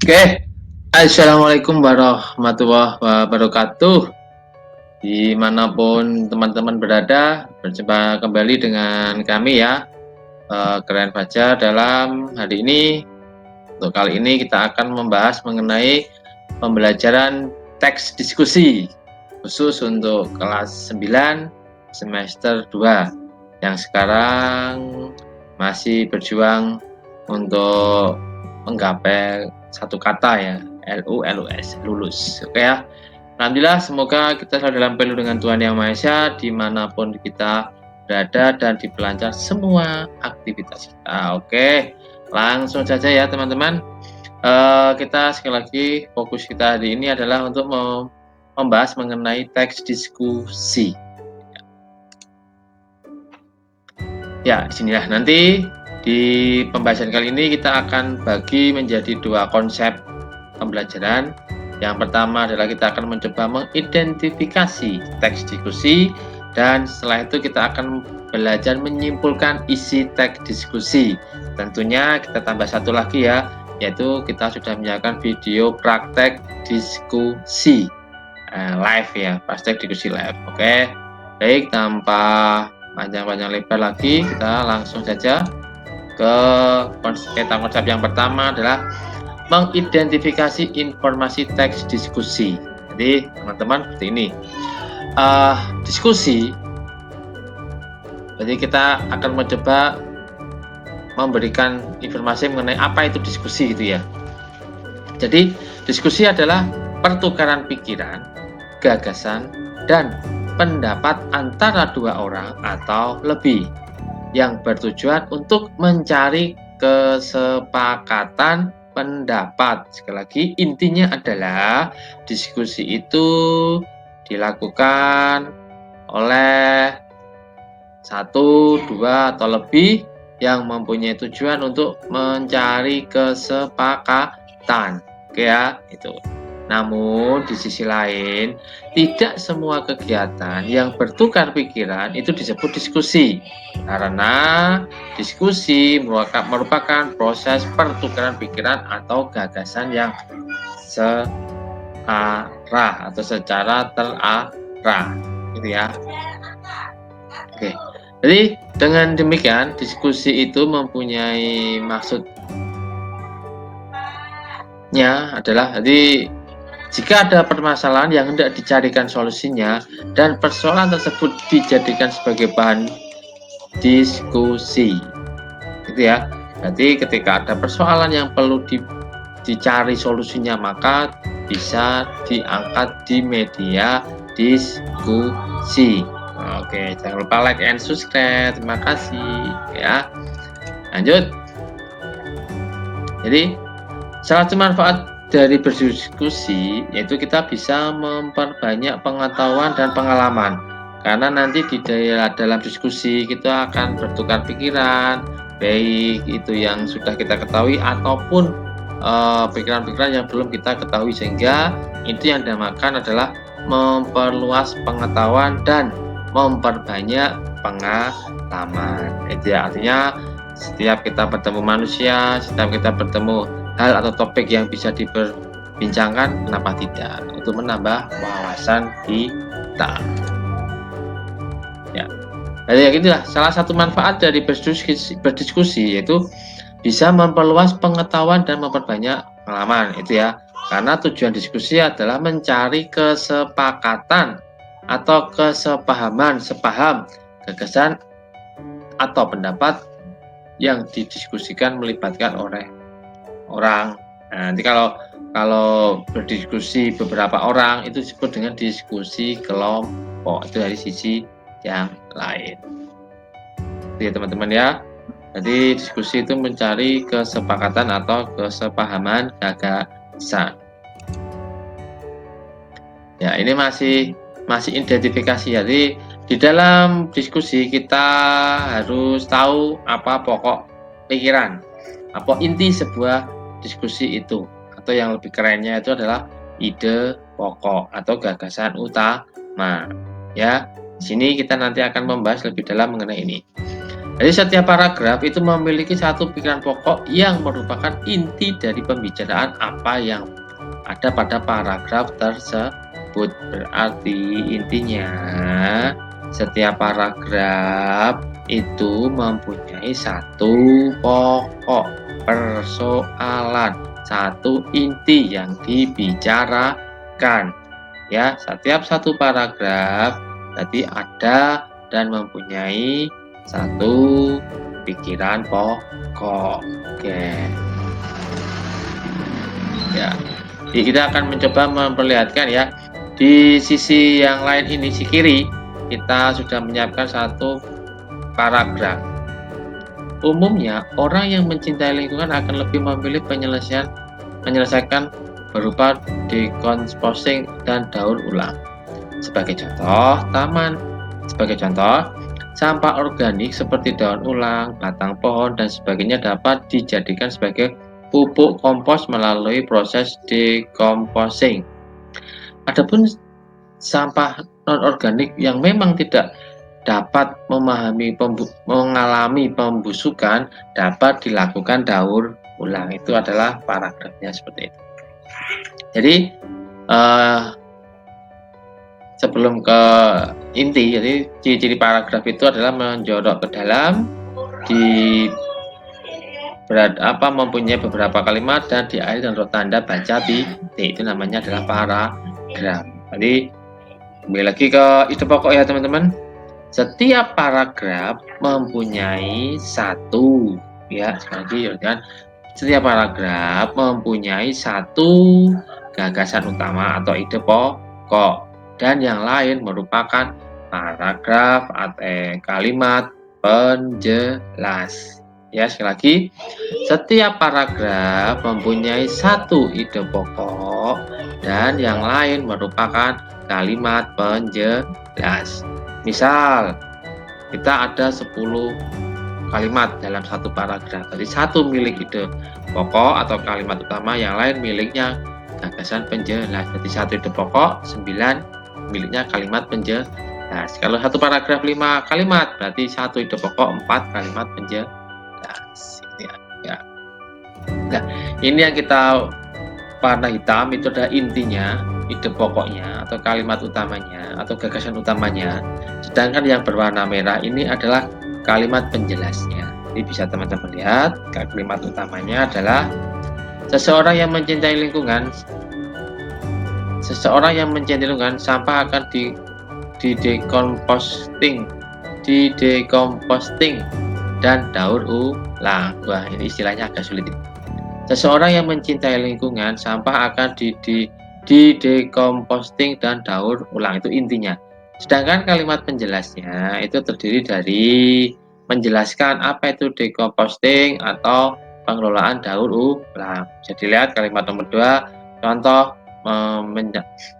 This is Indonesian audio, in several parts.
Oke, Assalamualaikum warahmatullahi wabarakatuh. Dimanapun teman-teman berada, berjumpa kembali dengan kami ya, Keren Fajar dalam hari ini. Untuk kali ini kita akan membahas mengenai pembelajaran teks diskusi khusus untuk kelas 9 semester 2 yang sekarang masih berjuang untuk menggapai satu kata ya, LULUS, lulus. Oke ya. Alhamdulillah, semoga kita selalu dalam penuh dengan Tuhan Yang Maha Esa dimanapun kita berada dan dipelancar semua aktivitas kita. Oke, langsung saja ya teman-teman. Kita sekali lagi fokus kita hari ini adalah untuk membahas mengenai teks diskusi. Ya, disinilah nanti di pembahasan kali ini kita akan bagi menjadi dua konsep pembelajaran. Yang pertama adalah kita akan mencoba mengidentifikasi teks diskusi, dan setelah itu kita akan belajar menyimpulkan isi teks diskusi. Tentunya kita tambah satu lagi ya, yaitu kita sudah menyiapkan video praktek diskusi live ya, praktek diskusi live. Oke, baik, tanpa panjang-panjang lebar lagi, kita langsung saja ke konsep yang pertama adalah mengidentifikasi informasi teks diskusi. Jadi teman-teman seperti ini, diskusi. Jadi kita akan mencoba memberikan informasi mengenai apa itu diskusi gitu ya. Jadi diskusi adalah pertukaran pikiran, gagasan, dan pendapat antara dua orang atau lebih yang bertujuan untuk mencari kesepakatan pendapat. Sekali lagi, intinya adalah diskusi itu dilakukan oleh satu, dua, atau lebih yang mempunyai tujuan untuk mencari kesepakatan. Oke ya, itu. Namun di sisi lain, tidak semua kegiatan yang bertukar pikiran itu disebut diskusi, karena diskusi merupakan proses pertukaran pikiran atau gagasan yang searah atau secara terarah, gitu ya. Oke, jadi dengan demikian diskusi itu mempunyai maksudnya adalah jadi jika ada permasalahan yang hendak dicarikan solusinya dan persoalan tersebut dijadikan sebagai bahan diskusi, gitu ya. Jadi ketika ada persoalan yang perlu dicari solusinya, maka bisa diangkat di media diskusi. Oke, jangan lupa like and subscribe. Terima kasih ya. Lanjut. Jadi salah satu manfaat dari berdiskusi yaitu kita bisa memperbanyak pengetahuan dan pengalaman, karena nanti di dalam diskusi kita akan bertukar pikiran, baik itu yang sudah kita ketahui ataupun pikiran-pikiran yang belum kita ketahui, sehingga itu yang dinamakan adalah memperluas pengetahuan dan memperbanyak pengalaman. Itu ya, artinya setiap kita bertemu manusia, setiap kita bertemu hal atau topik yang bisa diperbincangkan, kenapa tidak, untuk menambah wawasan kita. Ya, jadi itulah salah satu manfaat dari berdiskusi yaitu bisa memperluas pengetahuan dan memperbanyak pengalaman, itu ya. Karena tujuan diskusi adalah mencari kesepakatan atau sepaham, gagasan atau pendapat yang didiskusikan melibatkan oleh orang. Nah, nanti kalau berdiskusi beberapa orang itu disebut dengan diskusi kelompok, itu dari sisi yang lain. Jadi teman-teman ya, jadi diskusi itu mencari kesepakatan atau kesepahaman gagasan. Ya, ini masih identifikasi. Jadi di dalam diskusi kita harus tahu apa pokok pikiran, apa inti sebuah diskusi itu, atau yang lebih kerennya itu adalah ide pokok atau gagasan utama. Ya, di sini kita nanti akan membahas lebih dalam mengenai ini. Jadi setiap paragraf itu memiliki satu pikiran pokok yang merupakan inti dari pembicaraan apa yang ada pada paragraf tersebut. Berarti intinya setiap paragraf itu mempunyai satu pokok persoalan, satu inti yang dibicarakan. Ya, setiap satu paragraf tadi ada dan mempunyai satu pikiran pokok. Oke. Ya. Jadi kita akan mencoba memperlihatkan ya. Di sisi yang lain ini, sisi kiri, kita sudah menyiapkan satu paragraf. Umumnya, orang yang mencintai lingkungan akan lebih memilih menyelesaikan berupa decomposing dan daur ulang. Sebagai contoh, sampah organik seperti daun ulang, batang pohon, dan sebagainya dapat dijadikan sebagai pupuk kompos melalui proses decomposing. Adapun sampah non-organik yang memang tidak dapat mengalami pembusukan dapat dilakukan daur ulang. Itu adalah paragrafnya seperti itu. Jadi sebelum ke inti, jadi ciri-ciri paragraf itu adalah menjorok ke dalam, mempunyai beberapa kalimat dan diakhiri dengan tanda baca titik. Itu namanya adalah paragraf. Jadi kembali lagi ke ide pokok ya teman-teman. Setiap paragraf mempunyai satu, ya sekali lagi kan, setiap paragraf mempunyai satu gagasan utama atau ide pokok, dan yang lain merupakan paragraf atau kalimat penjelas. Ya, sekali lagi, setiap paragraf mempunyai satu ide pokok dan yang lain merupakan kalimat penjelas. Misal, kita ada 10 kalimat dalam satu paragraf. Jadi satu milik ide pokok atau kalimat utama, yang lain miliknya gagasan penjelas. Jadi satu ide pokok, 9 miliknya kalimat penjelas. Kalau satu paragraf 5 kalimat, berarti satu ide pokok 4 kalimat penjelas. Ya. Nah, ini yang kita warna hitam itu adalah intinya, ide pokoknya atau kalimat utamanya atau gagasan utamanya. Sedangkan yang berwarna merah ini adalah kalimat penjelasnya. Jadi bisa teman-teman lihat, kalimat utamanya adalah seseorang yang mencintai lingkungan. Sampah akan didecomposting dan daur ulang. Wah, ini istilahnya agak sulit. Seseorang yang mencintai lingkungan, sampah akan didecomposting dan daur ulang. Itu intinya. Sedangkan kalimat penjelasnya itu terdiri dari menjelaskan apa itu decomposting atau pengelolaan daur ulang. Jadi lihat kalimat nomor 2, contoh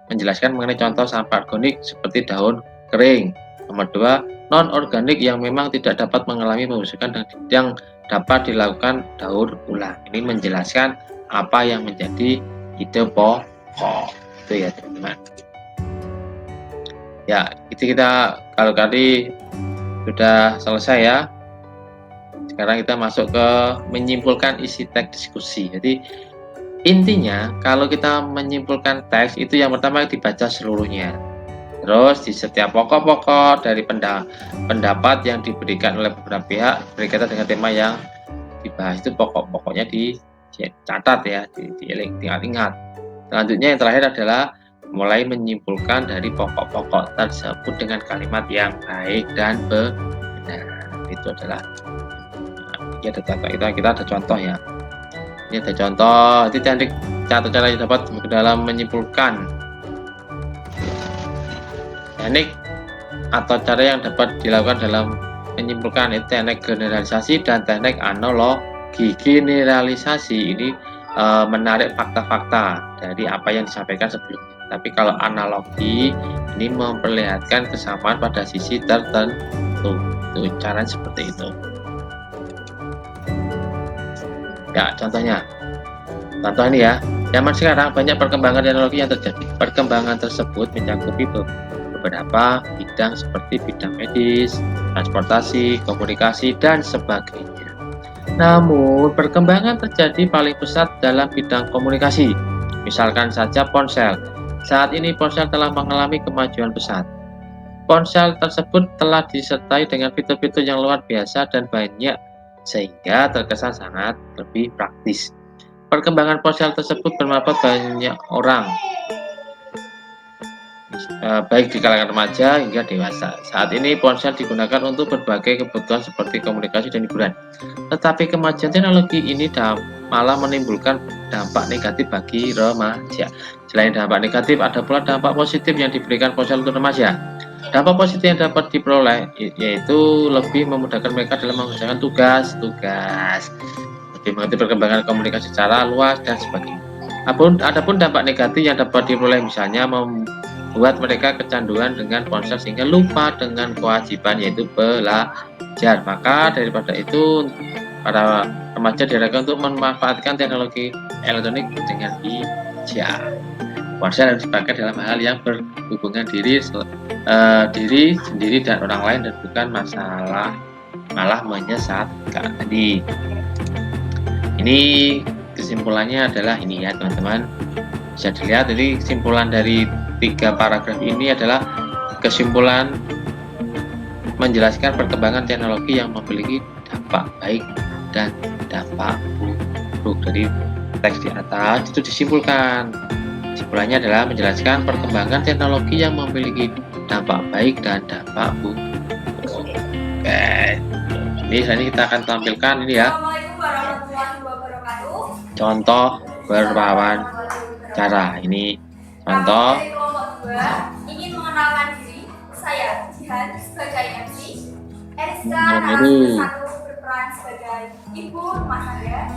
menjelaskan mengenai contoh sampah organik seperti daun kering. Nomor 2, non-organik yang memang tidak dapat mengalami pembusukan dan yang dapat dilakukan daur ulang. Ini menjelaskan apa yang menjadi ide pokok. Itu ya teman-teman. Ya, itu kita kalau tadi sudah selesai ya. Sekarang kita masuk ke menyimpulkan isi teks diskusi. Jadi intinya kalau kita menyimpulkan teks itu yang pertama dibaca seluruhnya. Terus di setiap pokok-pokok dari pendapat yang diberikan oleh beberapa pihak berkaitan dengan tema yang dibahas itu pokok-pokoknya dicatat ya, diingat. Selanjutnya yang terakhir adalah mulai menyimpulkan dari pokok-pokok tersebut dengan kalimat yang baik dan benar. Itu adalah ini ada contoh, kita ada contoh ya. Ini ada contoh, itu teknik cara yang dapat dalam menyimpulkan. Teknik atau cara yang dapat dilakukan dalam menyimpulkan itu teknik generalisasi dan teknik analogi. Generalisasi ini menarik fakta-fakta dari apa yang disampaikan sebelumnya. Tapi kalau analogi ini memperlihatkan kesamaan pada sisi tertentu. Itu caranya seperti itu. Ya, contohnya. Contoh ini ya. Zaman sekarang banyak perkembangan teknologi yang terjadi. Perkembangan tersebut mencakupi beberapa bidang seperti bidang medis, transportasi, komunikasi, dan sebagainya. Namun, perkembangan terjadi paling pesat dalam bidang komunikasi. Misalkan saja ponsel. Saat ini ponsel telah mengalami kemajuan pesat. Ponsel tersebut telah disertai dengan fitur-fitur yang luar biasa dan banyak, sehingga terkesan sangat lebih praktis. Perkembangan ponsel tersebut bermanfaat banyak orang, baik di kalangan remaja hingga dewasa. Saat ini ponsel digunakan untuk berbagai kebutuhan seperti komunikasi dan hiburan. Tetapi kemajuan teknologi ini malah menimbulkan dampak negatif bagi remaja. Selain dampak negatif, ada pula dampak positif yang diberikan ponsel untuk remaja. Dampak positif yang dapat diperoleh yaitu lebih memudahkan mereka dalam mengerjakan tugas, lebih mengerti perkembangan komunikasi secara luas dan sebagainya. Adapun dampak negatif yang dapat diperoleh misalnya membuat mereka kecanduan dengan ponsel sehingga lupa dengan kewajiban yaitu belajar. Maka daripada itu, para remaja diarahkan untuk memanfaatkan teknologi elektronik dengan bijak. Ponsel harus dipakai dalam hal yang berhubungan diri sendiri dan orang lain dan bukan malah menyesatkan. Jadi ini kesimpulannya adalah ini ya teman-teman, bisa dilihat. Jadi kesimpulan dari 3 paragraf ini adalah kesimpulan menjelaskan perkembangan teknologi yang memiliki dampak baik dan dampak buruk. Dari teks di atas itu disimpulkan. Kesimpulannya adalah menjelaskan perkembangan teknologi yang memiliki dampak baik dan dampak buruk. Oke, ini kita akan tampilkan ini ya, contoh berwawancara. Ini contoh. Ingin mengenalkan diri, saya Jihan sebagai MC, Eriska berperan sebagai ibu rumah tangga,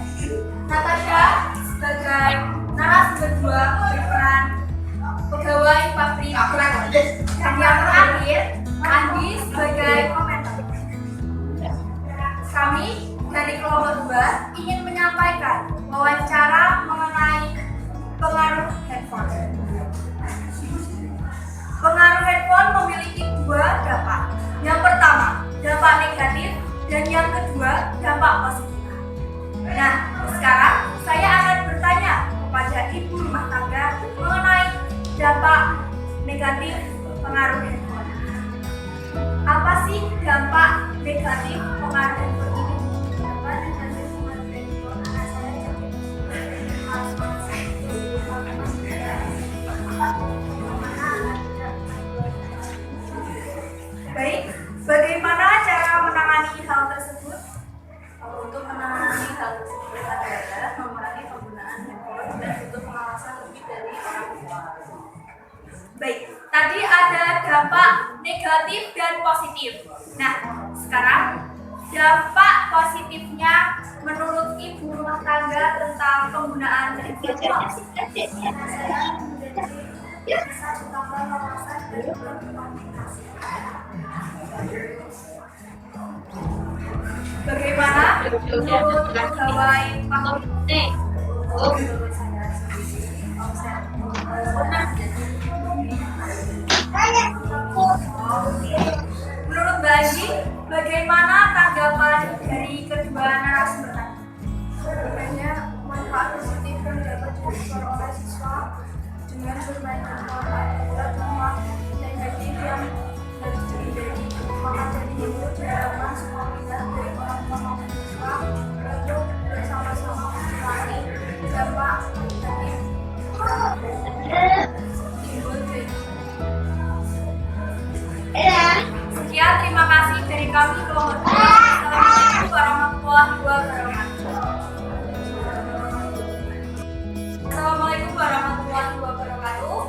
Natasha sebagai narasumber 2 berperan pegawai pabrik, dan yang terakhir Andi sebagai komentator. Kami dari kelompok 2 ingin menyampaikan wawancara mengenai pengaruh handphone. Pengaruh handphone memiliki 2 dampak. Yang pertama, dampak negatif, dan yang kedua, dampak positif. Nah, sekarang saya akan bertanya kepada ibu rumah tangga mengenai dampak negatif pengaruh handphone. Apa sih dampak negatif pengaruh handphone ini? Dampak negatif pengaruh handphone Baik, bagaimana cara menangani hal tersebut? Untuk menangani hal tersebut adalah mengurangi penggunaan handphone dan butuh pengawasan lebih dari orang tua. Baik, tadi ada dampak negatif dan positif. Nah, sekarang dampak positifnya menurut ibu rumah tangga tentang penggunaan handphone. Bisa ditambah wawasan dan komunikasi. Bagaimana menurut pegawai pabrik? Menurut Mbak Andi, bagaimana tanggapan dari kedua narasumber tadi? Sebenarnya manfaat positif yang dapat diperoleh oleh siswa dengan bermain handphone adalah dampak negatif yang harus dihindari. Maka dari itu diharapkan semua pihak dari orang tua maupun siswa untuk bersama-sama mengurangi dampak negatif timbul dari. Sekian, terima kasih dari kami kelompok 2. Assalamualaikum warahmatullahi wabarakatuh. Assalamualaikum warahmatullahi wabarakatuh.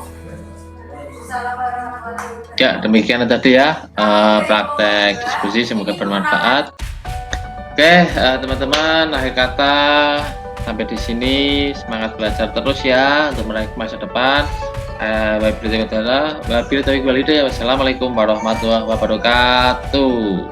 Ya, demikian tadi ya praktek diskusi, semoga bermanfaat. Oke, teman-teman, akhir kata sampai di sini. Semangat belajar terus ya untuk meraih masa depan. Wabillahi taufiq walhidayah. Wassalamualaikum warahmatullahi wabarakatuh.